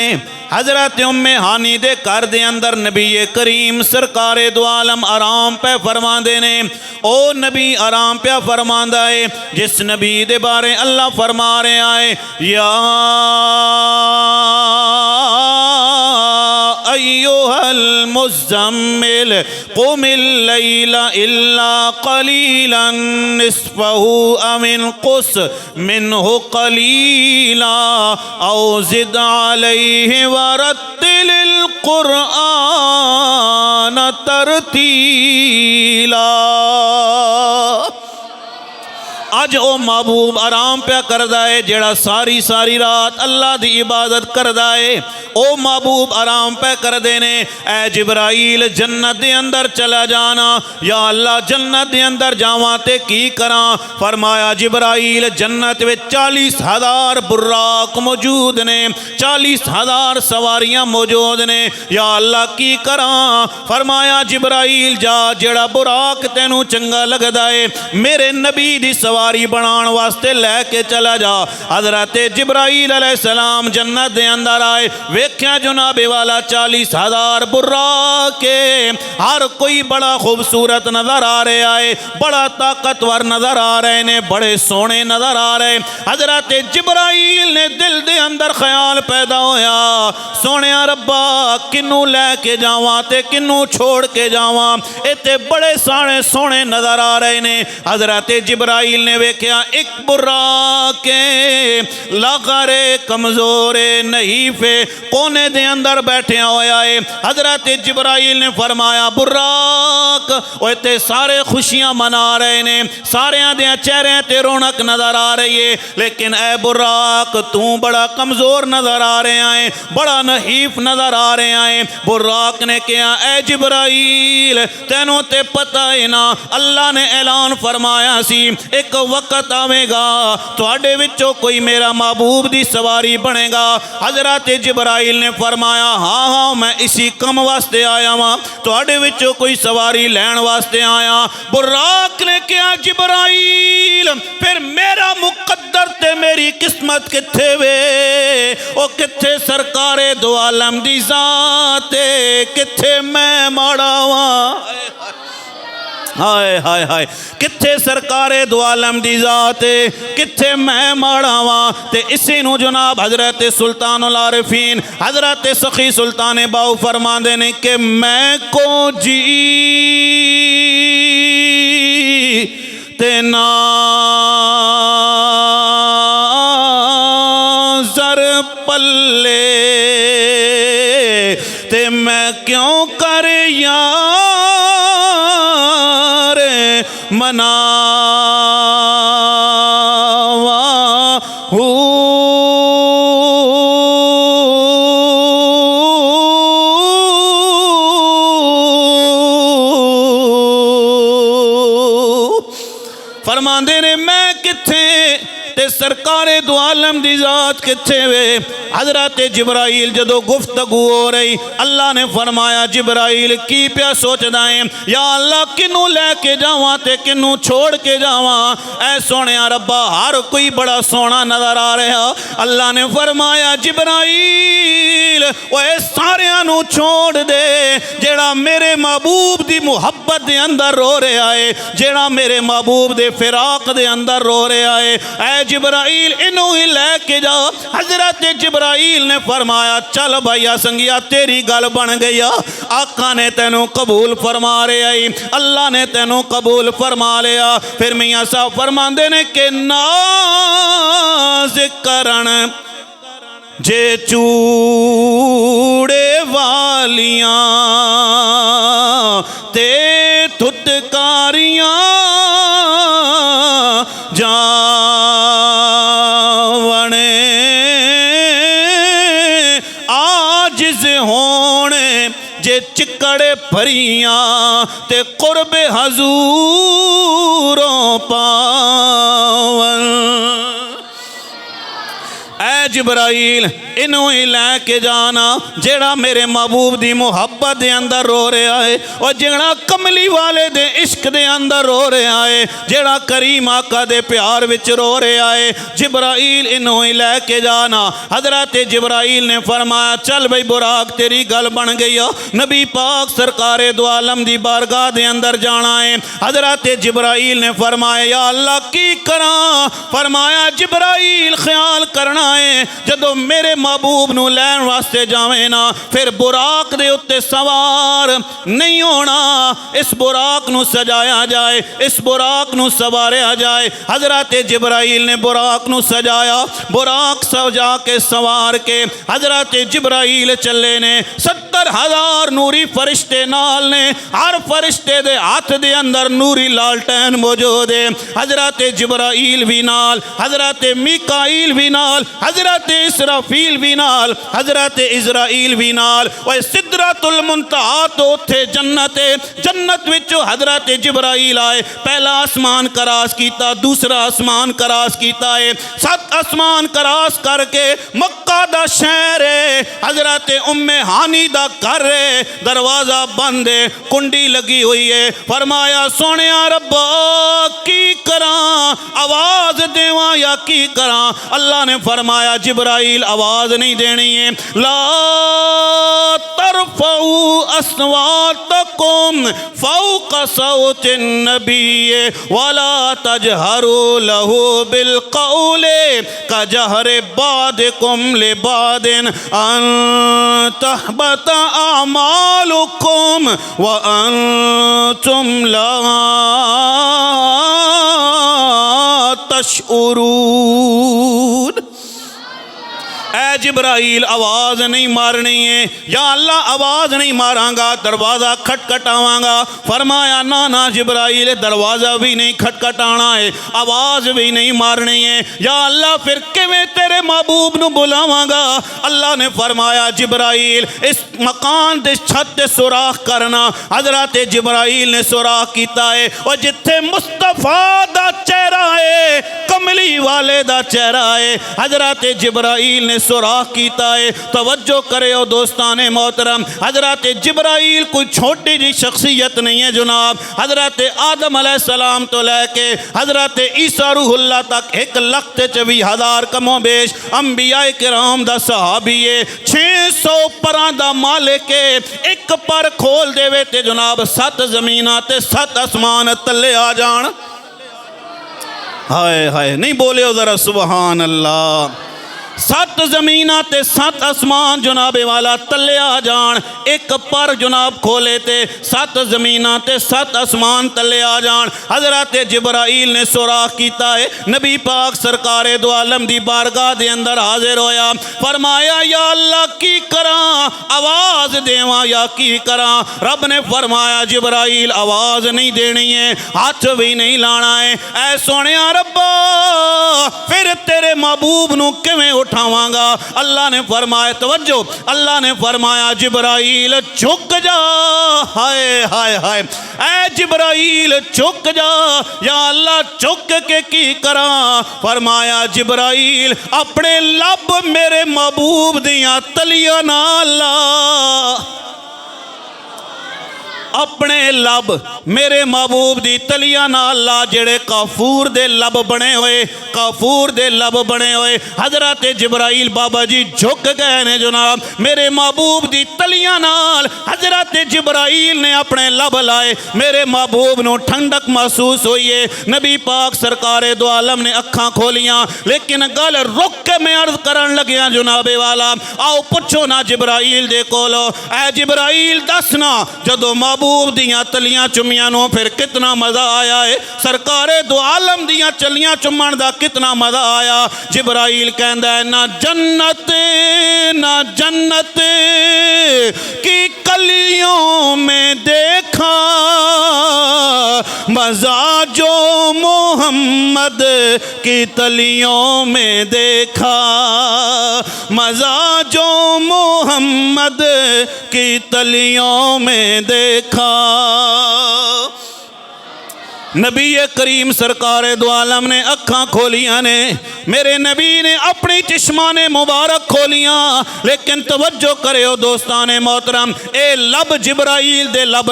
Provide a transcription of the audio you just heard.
حضرت ام ہانی دے گھر دے اندر نبی کریم سرکار دو عالم آرام پہ فرماندے نے۔ او نبی آرام پہ فرماندا ہے جس نبی دے بارے اللہ فرما رہے آئے یا ایھا المزمل قم اللیل الا قلیلا نصفہ او انقص منہ قلیلا او زد علیہ ورتل القرآن ترتیلا۔ اج او محبوب آرام پہ کردہ ہے جڑا ساری ساری رات اللہ دی عبادت کردہ ہے۔ او محبوب آرام پہ کردے نے اے جبرائیل جنت دے اندر چلا جانا۔ یا اللہ جنت دے اندر جاواں تے کی کراں؟ فرمایا جبرائیل جنت وچ 40,000 براق موجود نے، 40,000 سواریاں موجود نے۔ یا اللہ کی کراں؟ فرمایا جبرائیل جا جڑا براق تینوں چنگا لگدا ہے میرے نبی دی سواری بنان واسطے لے کے چلا جا۔ حضرت جبرائیل علیہ السلام جنت دے اندر آئے، ویکھیا جناب والا 40,000 براق ہر کوئی بڑا خوبصورت نظر آ رہے آئے، بڑا طاقتور نظر آ رہے نے، بڑے سونے نظر آ رہے۔ حضرت جبرائیل نے دل دے اندر خیال پیدا ہویا سونیا ربا کنوں لے کے جاواں تے کنوں چھوڑ کے جاواں، اتے بڑے سارے سونے نظر آ رہے نے۔ حضرت جبرائیل نے ویکھیا ایک براق لاغر کمزور نحیف کونے دے اندر بیٹھیا ہویا ہے۔ حضرت جبرائیل نے فرمایا براق اوہ تے سارے خوشیاں منا رہے نے، سارے دیاں چہرے تے رونق نظر آ رہی ہے، لیکن اے براق تو بڑا کمزور نظر آ رہے ہیں، بڑا نحیف نظر آ رہے ہیں۔ براق نے کہا اے جبرائیل تینوں تے پتہ ہے نا اللہ نے اعلان فرمایا سی ایک وقت آوے گا تواڈے وچوں کوئی میرا محبوب دی سواری بنے گا۔ حضرت جبرائیل نے فرمایا ہاں ہاں میں اسی کم واسطے آیا ہاں، تواڈے وچوں کوئی سواری لین واسطے آیا۔ براق نے کہا جبرائیل پھر میرا مقدر تے میری قسمت کتھے وے؟ او کتھے سرکار دو عالم دی ذات کتھے میں ماڑا واں؟ ہائے ہائے ہائے کتھے سرکار دو عالم دی ذات کتھے میں ماڑا واں؟ تے اسی نو جناب حضرت سلطان العارفین حضرت سخی سلطان باؤ فرماندے نے کہ میں کو جی تے ناظر پلے تے میں کیوں کر یار مناواں فرماندے نے میں کتھے تے سرکار دو عالم دی ذات کتھے وے؟ حضرت جبرائیل جدو گفتگو ہو رہی اللہ نے فرمایا جبرائیل کی پیا سوچ دائیں یا اللہ کنوں لے کے جاواں تے کنوں چھوڑ کے جاواں؟ اے سونے ربا ہر کوئی بڑا سونا نظر آ رہا۔ اللہ نے فرمایا جبرائیل اے ساریاں نو چھوڑ دے جیڑا میرے محبوب دی محبت دے اندر رو رہا ہے، جیڑا میرے محبوب دے فراق دے اندر رو رہا ہے، اے جبرائیل انہوں ہی لے کے جا۔ حضرت جبرائیل نے فرمایا چل بھائیا سنگیا تیری گل بن گیا، آقا نے تینوں قبول فرما رہے آئی، اللہ نے تینوں قبول فرما لیا۔ پھر میاں صاحب فرماندے نے کہ ناز کرن جے چوڑے والیاں تے تھتکاریاں جاونے آجز ہونے جے چکڑے پھریاں تے قرب حضوروں پاون۔ اے جبرائیل انہوں ہی لے کے جانا جیڑا میرے محبوب دی محبت دے اندر رو رہا ہے، اور جیڑا کملی والے دے عشق دے اندر رو رہا ہے، جیڑا کریم آقا دے پیار وچ رو رہا ہے، جبرائیل انہوں ہی لے کے جانا۔ حضرت جبرائیل نے فرمایا چل بھئی براق تیری گل بن گئی ہو، نبی پاک سرکار دو عالم دی بارگاہ دے اندر جانا ہے۔ حضرت جبرائیل نے فرمایا یا اللہ کی کراں؟ فرمایا جبرائیل خیال کرنا ہے جدو میرے محبوب نو لین واسطے جاویں نا پھر براق دے اتے سوار نہیں ہونا، اس براق نو سجایا جائے، اس براق نو سواریا جائے۔ حضرت جبرائیل نے براق نو سجایا، براق سجا کے سوار کے حضرت جبرائیل چلے نے، 70,000 نوری فرشتے نال نے، ہر فرشتے دے ہاتھ دے اندر نوری لالٹین موجود ہے۔ حضرت جبرائیل بھی نال، حضرت میکائیل بھی نال، حضرت اسرافیل بھی نال، حضرت اسرائیل بھی نال، وہ سدرۃ المنتہا تو تھے جنت وچوں حضرت جبرائیل آئے، پہلا آسمان کراس کیتا، دوسرا آسمان کراس کیتا ہے، 7 آسمان کراس کر کے مکہ دا شہر ہے، حضرت ام ہانی دا گھر ہے، دروازہ بند ہے، کنڈی لگی ہوئی ہے۔ فرمایا سونیا ربا کی کراں، آواز دیواں یا کی کراں؟ اللہ نے فرمایا جبرائیل آواز نہیں دینی ہے، لا ترفعوا اصواتکم فوق صوت النبی ولا تجہروا له بالقول کجہر بعضکم لبعض ان تحبط اعمالکم وانتم لا تشعرون۔ اے جبرائیل آواز نہیں مارنی ہے، یا اللہ آواز نہیں ماراں گا، دروازہ کھٹکھٹاواں گا۔ فرمایا نا جبرائیل دروازہ بھی نہیں کھٹکھٹانا ہے، آواز بھی نہیں مارنی ہے، یا اللہ پھر کیویں تیرے محبوب نو بلاواں گا؟ اللہ نے فرمایا جبرائیل اس مکان دے چھت تے سوراخ کرنا۔ حضرت جبرائیل نے سوراخ کیتا ہے، اور جتھے مصطفیٰ دا چہرہ ہے، کملی والے دا چہرہ ہے، حضرت جبرائیل نے سوراخ کیتا ہے۔ توجہ کرے ہو دوستان محترم، حضرت جبرائیل کوئی چھوٹی جی شخصیت نہیں ہے جناب۔ حضرت آدم علیہ السلام تو لے کے حضرت عیسیٰ روح اللہ تک 1,24,000 کم و بیش انبیاء کرام دا صحابی ہے، 600 پراں دا مالک ہے، ایک پر کھول دے وے تے جناب 7 زمیناں تے 7 آسمان تلے آ جان۔ ہائے ہائے نہیں بولے ہو ذرا سبحان اللہ۔ 7 زمیناں تے 7 آسمان جناب والا تلے آ جان، ایک پر جناب کھولے تے 7 زمیناں تے 7 آسمان تلے آ جان۔ حضرت جبرائیل نے سوراخ کیتا ہے، نبی پاک سرکار دو عالم دی بارگاہ دے اندر حاضر ہویا، فرمایا یا اللہ کی کراں؟ آواز دیواں یا کی کراں؟ رب نے فرمایا جبرائیل آواز نہیں دینی ہے، ہاتھ بھی نہیں لانا ہے۔ اے سونیا ربا پھر تیرے محبوب نو کیویں اٹھاواں گا؟ اللہ نے فرمایا توجہ، اللہ نے فرمایا جبرائیل جھک جا۔ ہائے ہائے ہائے، اے جبرائیل جھک جا۔ یا اللہ جھک کے کی کراں؟ فرمایا جبرائیل اپنے لب میرے محبوب دیاں تلیاں نال لا، اپنے لب میرے محبوب دی تلیاں نال لا، جڑے کافور دے لب بنے ہوئے، کافور دے لب بنے ہوئے۔ حضرت جبرائیل بابا جی جھک گئے نے جناب میرے محبوب دی تلیاں نال۔ حضرت جبرائیل نے اپنے لب لائے، میرے محبوب نو ٹھنڈک محسوس ہوئی ہے۔ نبی پاک سرکار دو عالم نے اکھاں کھولیاں، لیکن گل رک کے میں عرض کرن لگیاں جناب والا، آؤ پوچھو نا جبرائیل دے کولو، اے جبرائیل دسنا جدو محبوب دیاں تلیاں چمیاں نو پھر کتنا مزہ آیا ہے؟ سرکار دو عالم دیاں چلیاں چمن دا کتنا مزہ آیا؟ جبرائیل کہندا ہے نہ جنت کی کلیوں میں دیکھا مزہ جو محمد کی تلیوں میں دیکھا، مزہ جو محمد کی تلیوں میں دیکھا۔ نبی کریم سرکار دو عالم نے اکھاں کھولیاں نے، میرے نبی نے اپنی چشمان مبارک کھولیاں، لیکن توجہ کرے ہو دوستان محترم، اے لب جبرائیل دے لب